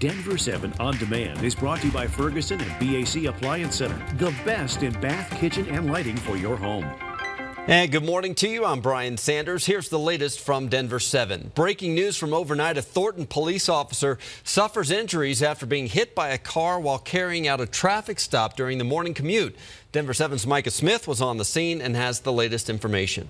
Denver 7 On Demand is brought to you by Ferguson and BAC Appliance Center, the best in bath, kitchen, and lighting for your home. And good morning to you. I'm Brian Sanders. Here's the latest from Denver 7. Breaking news from overnight: a Thornton police officer suffers injuries after being hit by a car while carrying out a traffic stop during the morning commute. Denver 7's Micah Smith was on the scene and has the latest information.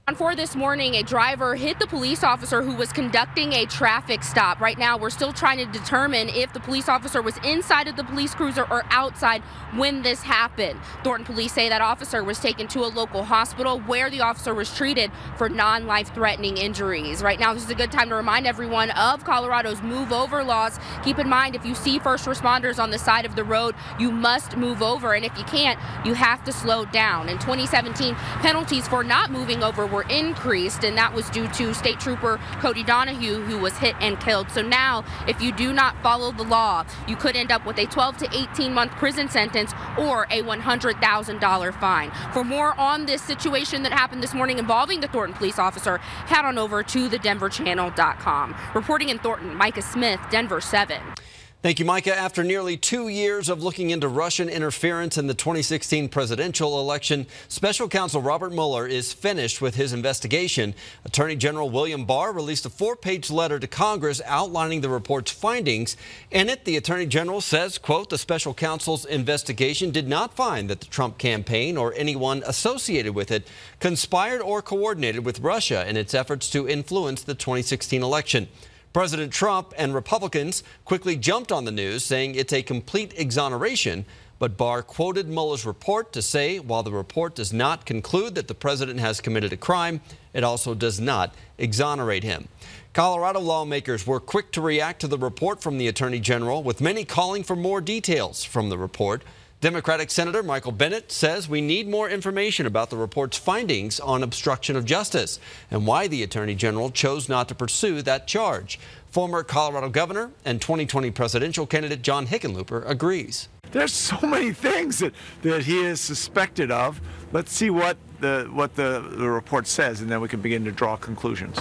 On 4 this morning, a driver hit the police officer who was conducting a traffic stop. Right now, we're still trying to determine if the police officer was inside of the police cruiser or outside when this happened. Thornton police say that officer was taken to a local hospital where the officer was treated for non-life-threatening injuries. Right now, this is a good time to remind everyone of Colorado's move over laws. Keep in mind, if you see first responders on the side of the road, you must move over, and if you can't, you have to slow down. In 2017, penalties for not moving over were increased, and that was due to State Trooper Cody Donahue, who was hit and killed. So now, if you do not follow the law, you could end up with a 12 to 18-month prison sentence or a $100,000 fine. For more on this situation that happened this morning involving the Thornton police officer, head on over to thedenverchannel.com. Reporting in Thornton, Micah Smith, Denver 7. Thank you, Micah. After nearly 2 years of looking into Russian interference in the 2016 presidential election, Special Counsel Robert Mueller is finished with his investigation. Attorney General William Barr released a 4-page letter to Congress outlining the report's findings. In it, the Attorney General says, quote, the Special Counsel's investigation did not find that the Trump campaign or anyone associated with it conspired or coordinated with Russia in its efforts to influence the 2016 election. President Trump and Republicans quickly jumped on the news, saying it's a complete exoneration. But Barr quoted Mueller's report to say, while the report does not conclude that the president has committed a crime, it also does not exonerate him. Colorado lawmakers were quick to react to the report from the Attorney General, with many calling for more details from the report. Democratic Senator Michael Bennet says we need more information about the report's findings on obstruction of justice and why the Attorney General chose not to pursue that charge. Former Colorado governor and 2020 presidential candidate John Hickenlooper agrees. There's so many things that he is suspected of. Let's see what the report says, and then we can begin to draw conclusions.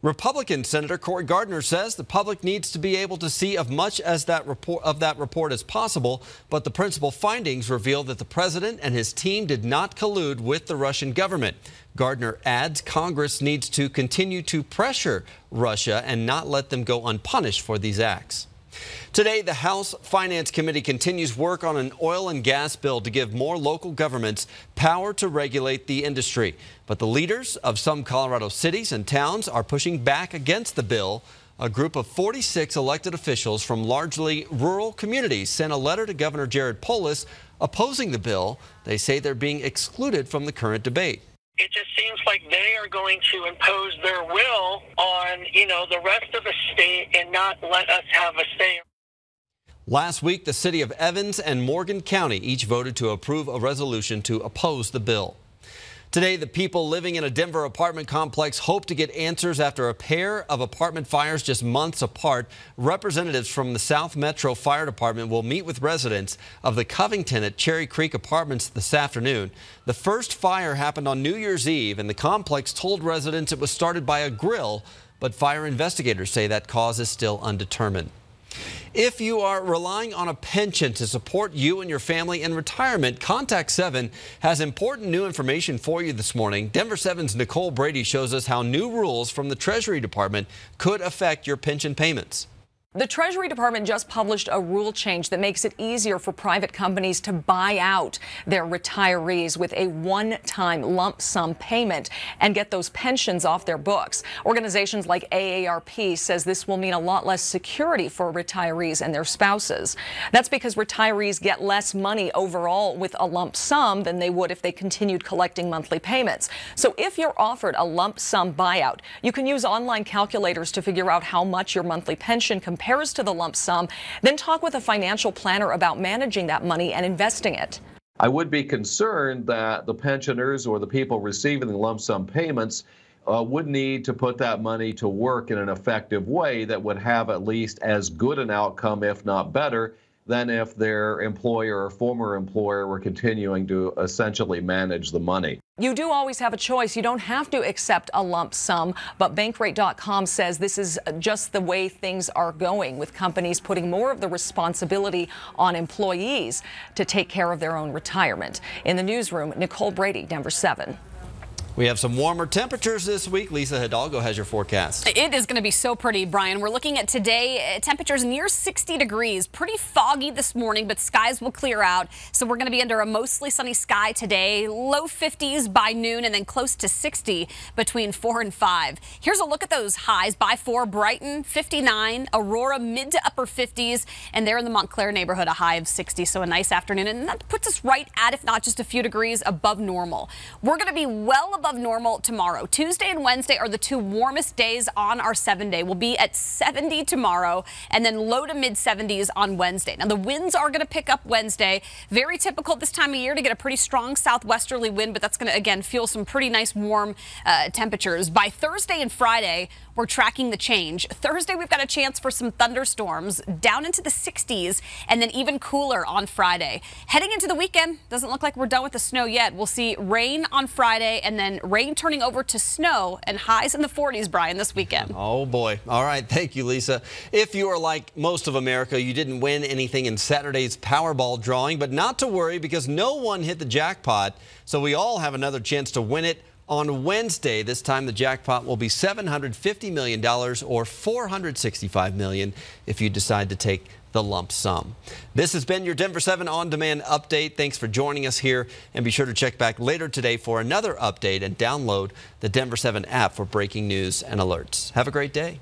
Republican Senator Cory Gardner says the public needs to be able to see as much as that report as possible, but the principal findings reveal that the president and his team did not collude with the Russian government. Gardner adds Congress needs to continue to pressure Russia and not let them go unpunished for these acts. Today, the House Finance Committee continues work on an oil and gas bill to give more local governments power to regulate the industry. But the leaders of some Colorado cities and towns are pushing back against the bill. A group of 46 elected officials from largely rural communities sent a letter to Governor Jared Polis opposing the bill. They say they're being excluded from the current debate. It just seems like they are going to impose their will on, the rest of the state and not let us have a say. Last week, the city of Evans and Morgan County each voted to approve a resolution to oppose the bill. Today, the people living in a Denver apartment complex hope to get answers after a pair of apartment fires just months apart. Representatives from the South Metro Fire Department will meet with residents of the Covington at Cherry Creek Apartments this afternoon. The first fire happened on New Year's Eve, and the complex told residents it was started by a grill, but fire investigators say that cause is still undetermined. If you are relying on a pension to support you and your family in retirement, Contact 7 has important new information for you this morning. Denver 7's Nicole Brady shows us how new rules from the Treasury Department could affect your pension payments. The Treasury Department just published a rule change that makes it easier for private companies to buy out their retirees with a one-time lump sum payment and get those pensions off their books. Organizations like AARP says this will mean a lot less security for retirees and their spouses. That's because retirees get less money overall with a lump sum than they would if they continued collecting monthly payments. So if you're offered a lump sum buyout, you can use online calculators to figure out how much your monthly pension compares to the lump sum, then talk with a financial planner about managing that money and investing it. I would be concerned that the pensioners or the people receiving the lump sum payments would need to put that money to work in an effective way that would have at least as good an outcome, if not better, than if their employer or former employer were continuing to essentially manage the money. You do always have a choice. You don't have to accept a lump sum, but Bankrate.com says this is just the way things are going, with companies putting more of the responsibility on employees to take care of their own retirement. In the newsroom, Nicole Brady, Denver 7. We have some warmer temperatures this week. Lisa Hidalgo has your forecast. It is going to be so pretty, Brian. We're looking at today, temperatures near 60 degrees. Pretty foggy this morning, but skies will clear out. So we're going to be under a mostly sunny sky today. Low 50s by noon and then close to 60 between 4 and 5. Here's a look at those highs. By 4, Brighton 59, Aurora mid to upper 50s, and there in the Montclair neighborhood a high of 60. So a nice afternoon, and that puts us right at, if not just a few degrees above normal. We're going to be well above normal tomorrow. Tuesday and Wednesday are the 2 warmest days on our 7-day. We'll be at 70 tomorrow and then low to mid 70s on Wednesday. Now the winds are going to pick up Wednesday. Very typical this time of year to get a pretty strong southwesterly wind, but that's going to again fuel some pretty nice warm temperatures. By Thursday and Friday, we're tracking the change. Thursday, we've got a chance for some thunderstorms down into the 60s and then even cooler on Friday. Heading into the weekend, doesn't look like we're done with the snow yet. We'll see rain on Friday and then rain turning over to snow and highs in the 40s, Brian, this weekend. Oh, boy. All right. Thank you, Lisa. If you are like most of America, you didn't win anything in Saturday's Powerball drawing, but not to worry because no one hit the jackpot. So we all have another chance to win it on Wednesday. This time the jackpot will be $750 million or $465 million if you decide to take the lump sum. This has been your Denver 7 on-demand update. Thanks for joining us here, and be sure to check back later today for another update and download the Denver 7 app for breaking news and alerts. Have a great day.